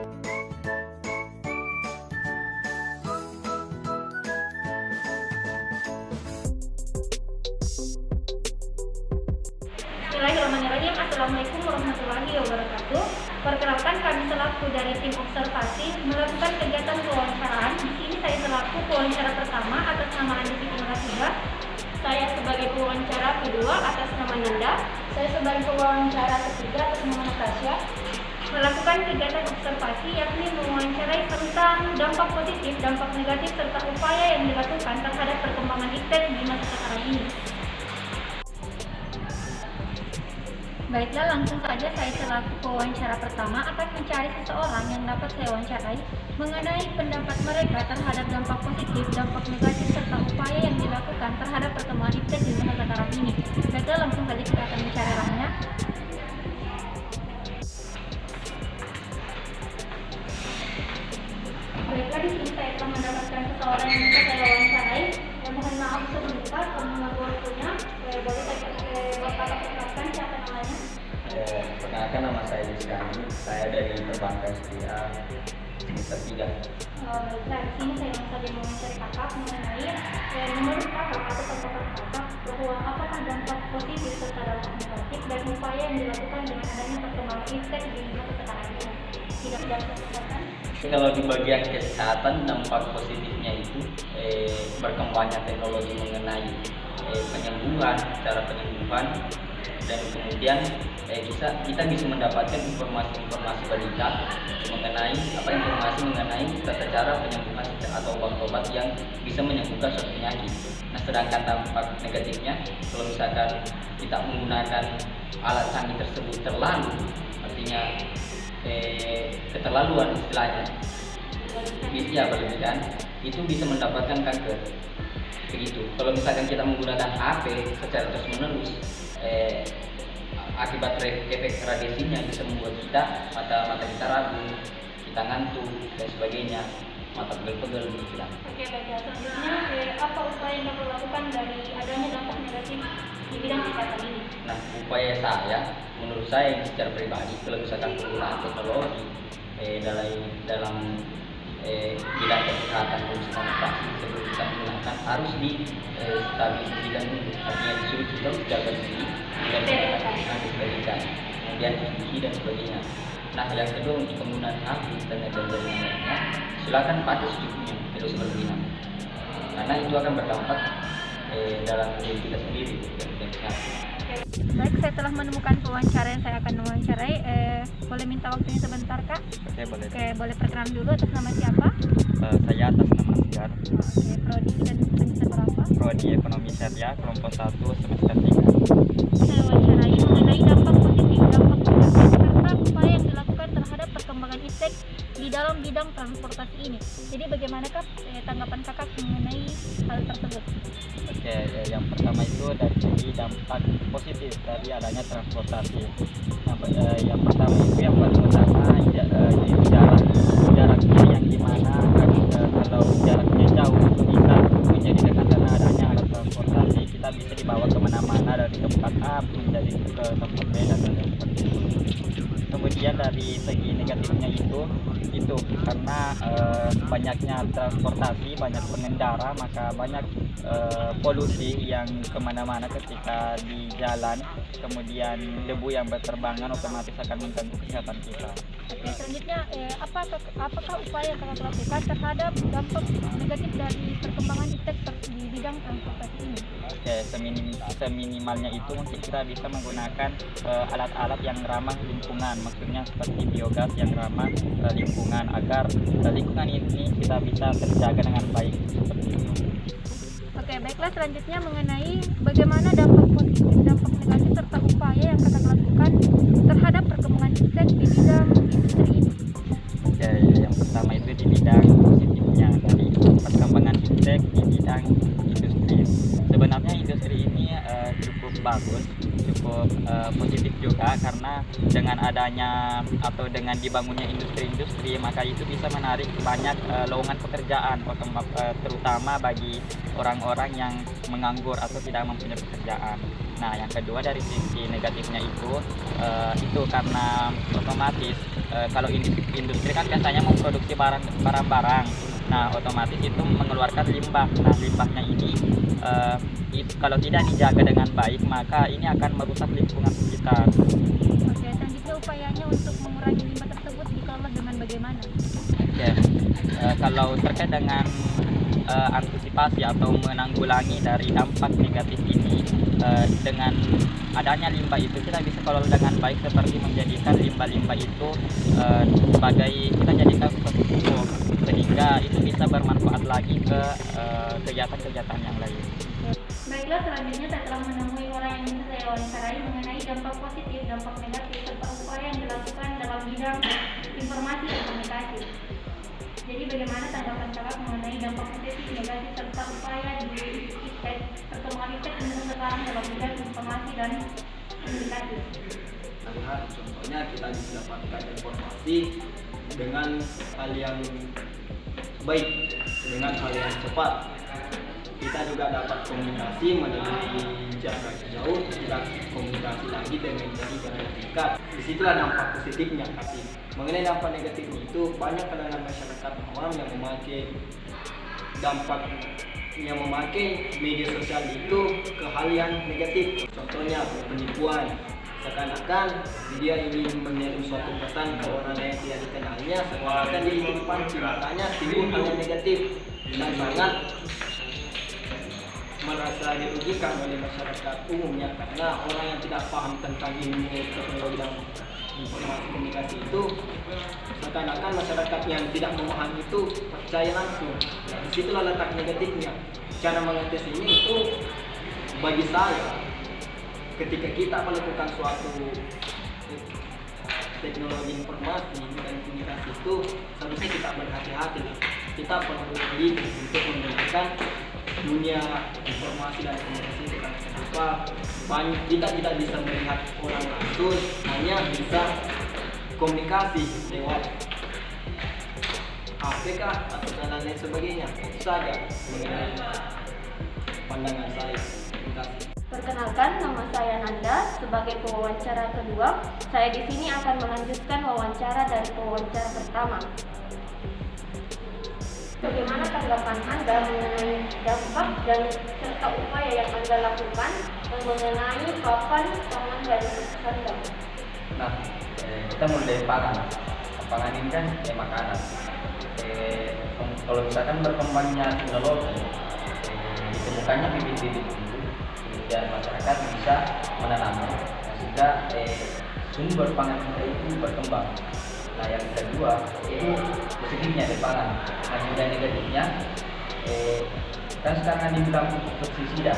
Bismillahirrahmanirrahim. Assalamualaikum warahmatullahi wabarakatuh. Perkenalkan, kami selaku dari tim observasi melakukan kegiatan pewawancaraan. Di sini saya selaku pewawancara pertama atas nama Andi Fitriah. Saya sebagai pewawancara kedua atas nama Nanda. Saya sebagai pewawancara ketiga atas nama Natasha. Melakukan kegiatan observasi yakni mewawancarai tentang dampak positif, dampak negatif, serta upaya yang dilakukan terhadap perkembangan iptek di masa sekarang ini. Baiklah, langsung saja saya selaku pewawancara pertama akan mencari seseorang yang dapat saya wawancarai mengenai pendapat mereka terhadap dampak positif, dampak negatif, serta upaya yang dilakukan terhadap perkembangan iptek di masa sekarang ini. Baiklah, langsung saja kita akan mencari orangnya. Baiklah, di sini saya telah mendapatkan seseorang yang bisa saya wawancarai. Mohon maaf sebelumnya kalau mengganggu waktunya. Boleh Bapak perkenalkan siapa namanya? Perkenalkan, nama saya Rizkani. Saya dari Perbankan SPA semester 3. Baiklah, di sini saya langsung saja mewawancari kakak mengenai menurut kakak atau tanggapan kakak bahwa apakah dampak positif serta dampak negatif dan upaya yang dilakukan dengan adanya perkembangan iptek di masa sekarang ini. Tidak dilakukan. Kalau di bagian kesehatan, dampak positifnya itu berkembangnya teknologi mengenai penyembuhan, cara penyembuhan, dan kemudian kita bisa mendapatkan informasi berita mengenai informasi mengenai tata cara penyembuhan atau obat-obat yang bisa menyembuhkan suatu penyakit. Nah, sedangkan dampak negatifnya, kalau misalkan kita menggunakan alat canggih tersebut terlalu, artinya keterlaluan istilahnya, berlebihan, itu bisa mendapatkan kanker. Begitu. Kalau misalkan kita menggunakan HP secara terus-menerus, akibat efek radiasinya bisa membuat mata kita ragu, kita ngantuk dan sebagainya, mata pegel-pegel gitu lah. Oke, baiklah. Selanjutnya, apa upaya yang dapat dilakukan dari adanya dampak negatif di bidang kesehatan ini? Nah, upaya saya, menurut saya yang secara pribadi, kalau misalkan penggunaan teknologi dalam bidang kesehatan fungsional operasi sebelum kita menggunakan harus stabilisasikan dulu, artinya disuruh kita jaga diri dan disebagaikan, kemudian cuci dan sebagainya. Nah, yang kedua, untuk penggunaan HP, internet dan jaringan lainnya, silakan pakai secukupnya, tidak usah berlebihan, karena itu akan berdampak dalam diri kita sendiri. Baik, saya telah menemukan pewawancara yang saya akan wawancarai. Boleh minta waktunya sebentar, Kak? Oke, boleh. Oke, boleh perkenalan dulu atas nama siapa? Saya atas nama Siar. Oke, prodi dan semester berapa? Prodi Ekonomi Syariah, kelompok 1, semester 3. Saya wawancarai mengenai dampak positif, dampak negatif, serta upaya yang dilakukan terhadap perkembangan iptek di dalam bidang transportasi ini. Jadi bagaimanakah tanggapan kakak mengenai hal tersebut? Oke, yang pertama itu dari segi dampak positif dari adanya transportasi. Yang pertama itu yang paling utama jaraknya yang dimana kalau jaraknya jauh itu bisa menjadi dekat karena adanya alat transportasi. Kita bisa dibawa kemana-mana dari tempat A menjadi ke tempat B dan lain seperti itu. Kemudian dari segi negatifnya itu karena banyaknya transportasi, banyak pengendara, maka banyak polusi yang kemana-mana ketika di jalan, kemudian debu yang berterbangan otomatis akan mengganggu kesehatan kita. Oke, selanjutnya apakah upaya yang kakak lakukan terhadap dampak negatif dari perkembangan iptek di bidang transportasi ini? Oke, seminimalnya itu mungkin kita bisa menggunakan alat-alat yang ramah lingkungan, maksudnya seperti biogas yang ramah lingkungan, agar lingkungan ini kita bisa terjaga dengan baik seperti itu. Oke, baiklah, selanjutnya mengenai bagaimana dampak positif, dampak negatif, serta upaya yang kakak lakukan terhadap perkembangan iptek di bidang industri ini. Oke, yang pertama itu di bidang positifnya dari perkembangan iptek di bidang industri. Sebenarnya industri ini cukup bagus, cukup positif juga karena dengan adanya atau dengan dibangunnya industri-industri, maka itu bisa menarik banyak lowongan pekerjaan, terutama bagi orang-orang yang menganggur atau tidak mempunyai pekerjaan. Nah, yang kedua dari sisi negatifnya itu karena otomatis kalau industri kan biasanya memproduksi barang-barang. Nah, otomatis itu mengeluarkan limbah. Nah, limbahnya ini kalau tidak dijaga dengan baik, maka ini akan merusak lingkungan sekitar. Oke, selanjutnya upayanya untuk mengurangi limbah tersebut dikelola dengan bagaimana? Oke, kalau terkait dengan antisipasi atau menanggulangi dari dampak negatif ini, dengan adanya limbah itu kita bisa kelola dengan baik, seperti menjadikan limbah-limbah itu sebagai kita jadikan suatu pupuk, sehingga itu bisa bermanfaat lagi ke kegiatan-kegiatan yang lain. Baiklah, selanjutnya saya telah menemui orang yang bisa saya wawancarai mengenai dampak positif, dampak negatif, serta upaya yang dilakukan dalam bidang informasi dan komunikasi. Jadi bagaimana tanggapan kakak mengenai dampak positif, negatif, serta upaya di perkembangan IPTEK untuk sekarang dalam bidang informasi dan komunikasi? Nah, contohnya kita bisa dapatkan informasi dengan hal yang baik, dengan hal yang cepat. Kita juga dapat komunikasi melalui jarak jauh, tidak komunikasi lagi dengan jarak dekat. Disitulah dampak positifnya. Tapi mengenai dampak negatifnya itu, banyak kalangan masyarakat awam yang memakai media sosial itu ke hal yang negatif. Contohnya penipuan, seakan-akan dia ingin mengirim suatu pesan ke orang yang tidak dikenalnya, seakan-akan dia itu dipancing, makanya timbul hal yang negatif dan sangat merasa dirugikan oleh masyarakat umumnya, karena orang yang tidak paham tentang ilmu teknologi dan informasi komunikasi itu, seakan-akan masyarakat yang tidak memahami itu percaya langsung. Nah, disitulah letak negatifnya. Cara mengatasi ini itu, bagi saya, ketika kita melakukan suatu teknologi informasi dan komunikasi itu, seharusnya kita berhati-hati. Kita perlu teliti untuk menggunakan dunia informasi dan komunikasi dengan terbuka. Kita tidak bisa melihat orang langsung, hanya bisa komunikasi lewat HP atau dan lain sebagainya. Itu saja mengenai pandangan saya. Terima kasih. Perkenalkan, nama saya Nanda. Sebagai pewawancara kedua, saya di sini akan melanjutkan wawancara dari pewawancara pertama. Bagaimana tanggapan Anda mengenai dampak dan serta upaya yang Anda lakukan mengenai papan pangan dari Anda? Nah, kita mulai dari pangan. Pangan ini kan makanan. Kalau misalkan berkembangnya teknologi, ditemukannya bibit-bibit itu, kemudian masyarakat bisa menanamnya, sehingga sumber pangan kita itu berkembang. Nah, yang kedua itu positifnya dari pangan. Nah, yang negatifnya kan sekarang dibilang pestisida,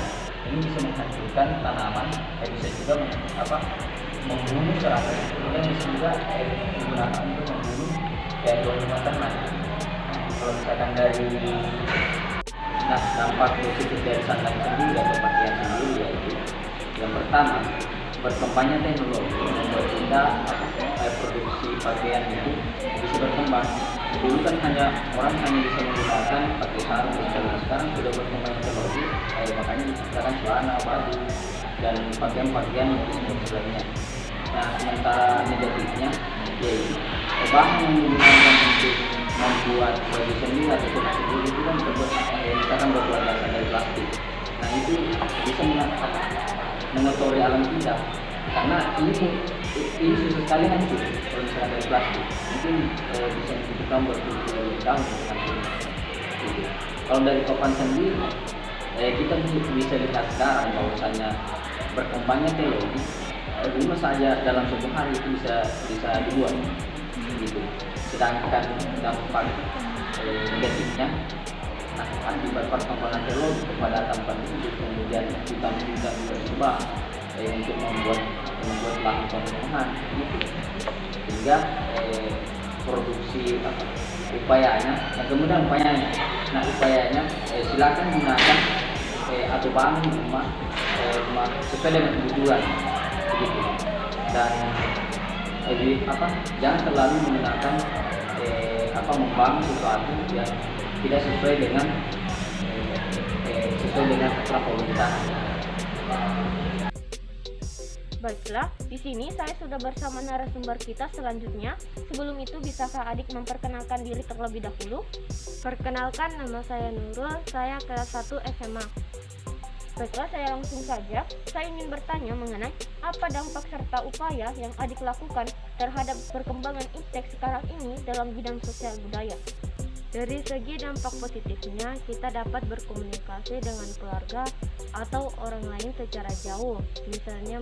ini bisa menghancurkan tanaman, bisa juga membunuh serangga, kemudian bisa juga digunakan untuk membunuh hewan ternak. Kalau misalkan dari dampak positif dari sandang sendiri atau pakaian sendiri, yaitu yang pertama, berkembangnya teknologi membuat kita produksi pakaian itu bisa berkembang. Dulu kan orang hanya bisa menggunakan pakai sarung, sekarang sudah berkembang teknologi, makanya diciptakan celana, baju, dan pakaian-pakaian yang sebagainya. Nah, sementara negatifnya yaitu bahan yang digunakan untuk membuat baju sendiri atau sepatu sendiri itu kan misalkan berbuat dasar dari plastik. Nah, itu bisa mengotori alam kita, karena ini susah sekali hancur kalau misalnya dari plastik. Mungkin bisa dibutuhkan berpuluh-puluh tahun hancur. Kalau dari papan sendiri, kita bisa lihat sekarang bahwasanya berkembangnya teknologi, rumah saja dalam satu hari itu bisa dibuat gitu. Sedangkan dampak negatifnya, akibat perkembangan teknologi kepada tempat itu, kemudian kita juga untuk membuat lahan pembuangan gitu, sehingga produksi upayanya, dan kemudian upayanya, silakan gunakan atau bangun rumah sesuai dengan kebutuhan begitu. Dan jangan terlalu menggunakan membangun sesuatu yang tidak sesuai dengan aturan pemerintahan. Baiklah, di sini saya sudah bersama narasumber kita selanjutnya. Sebelum itu, bisakah adik memperkenalkan diri terlebih dahulu? Perkenalkan, nama saya Nurul, saya kelas 1 SMA. Baiklah, saya langsung saja. Saya ingin bertanya mengenai apa dampak serta upaya yang adik lakukan terhadap perkembangan iptek sekarang ini dalam bidang sosial budaya. Dari segi dampak positifnya, kita dapat berkomunikasi dengan keluarga atau orang lain secara jauh, misalnya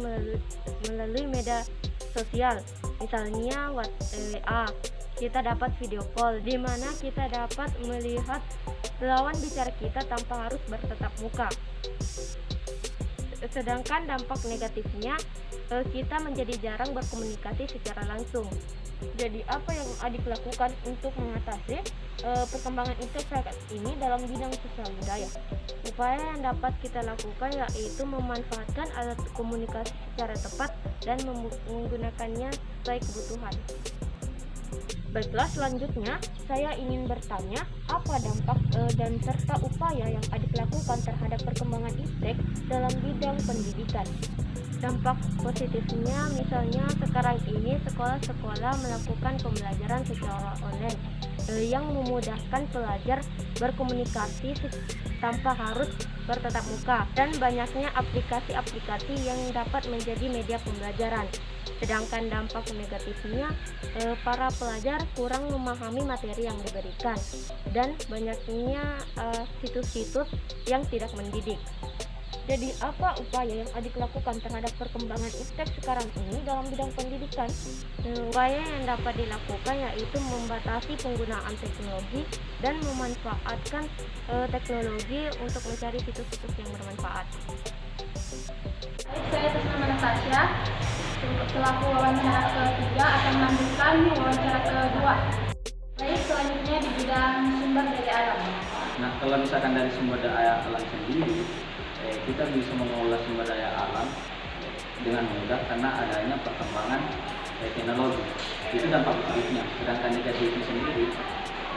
melalui media sosial, misalnya WA. Kita dapat video call, di mana kita dapat melihat lawan bicara kita tanpa harus bertatap muka. Sedangkan dampak negatifnya, kita menjadi jarang berkomunikasi secara langsung. Jadi apa yang adik lakukan untuk mengatasi perkembangan iptek ini dalam bidang sosial budaya? Upaya yang dapat kita lakukan yaitu memanfaatkan alat komunikasi secara tepat dan menggunakannya sesuai kebutuhan. Baiklah, selanjutnya saya ingin bertanya apa dampak dan serta upaya yang adik lakukan terhadap perkembangan iptek dalam bidang pendidikan. Dampak positifnya misalnya sekarang ini sekolah-sekolah melakukan pembelajaran secara online yang memudahkan pelajar berkomunikasi tanpa harus bertatap muka, dan banyaknya aplikasi-aplikasi yang dapat menjadi media pembelajaran. Sedangkan dampak negatifnya, para pelajar kurang memahami materi yang diberikan dan banyaknya situs-situs yang tidak mendidik. Jadi apa upaya yang adik lakukan terhadap perkembangan iptek sekarang ini dalam bidang pendidikan? Upaya yang dapat dilakukan yaitu membatasi penggunaan teknologi dan memanfaatkan teknologi untuk mencari situs-situs yang bermanfaat. Baik, saya atas nama Natasha, selaku wawancara ketiga akan melanjutkan wawancara kedua. Baik, selanjutnya di bidang sumber daya alam. Nah, kalau misalkan dari sumber daya alam sendiri, kita bisa mengolah sumber daya alam dengan mudah karena adanya perkembangan teknologi. Itu dampak positifnya. Sedangkan negatifnya sendiri,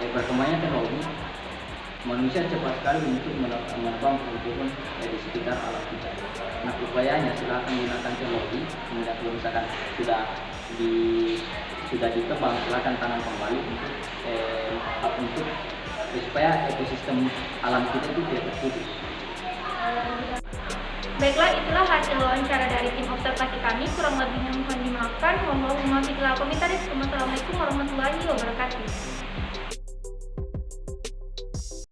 berkembangnya teknologi, manusia cepat sekali untuk menebang pohon di sekitar alam kita. Nah, upayanya silakan gunakan teknologi. Kemudian kalau misalkan sudah ditebang, silakan tanam kembali untuk supaya ekosistem alam kita itu tidak terputus. Baiklah, itulah hasil wawancara dari tim observasi kami. Kurang lebihnya mohon dimaafkan. Mohon maaf bila komentar. Wassalamualaikum warahmatullahi wabarakatuh.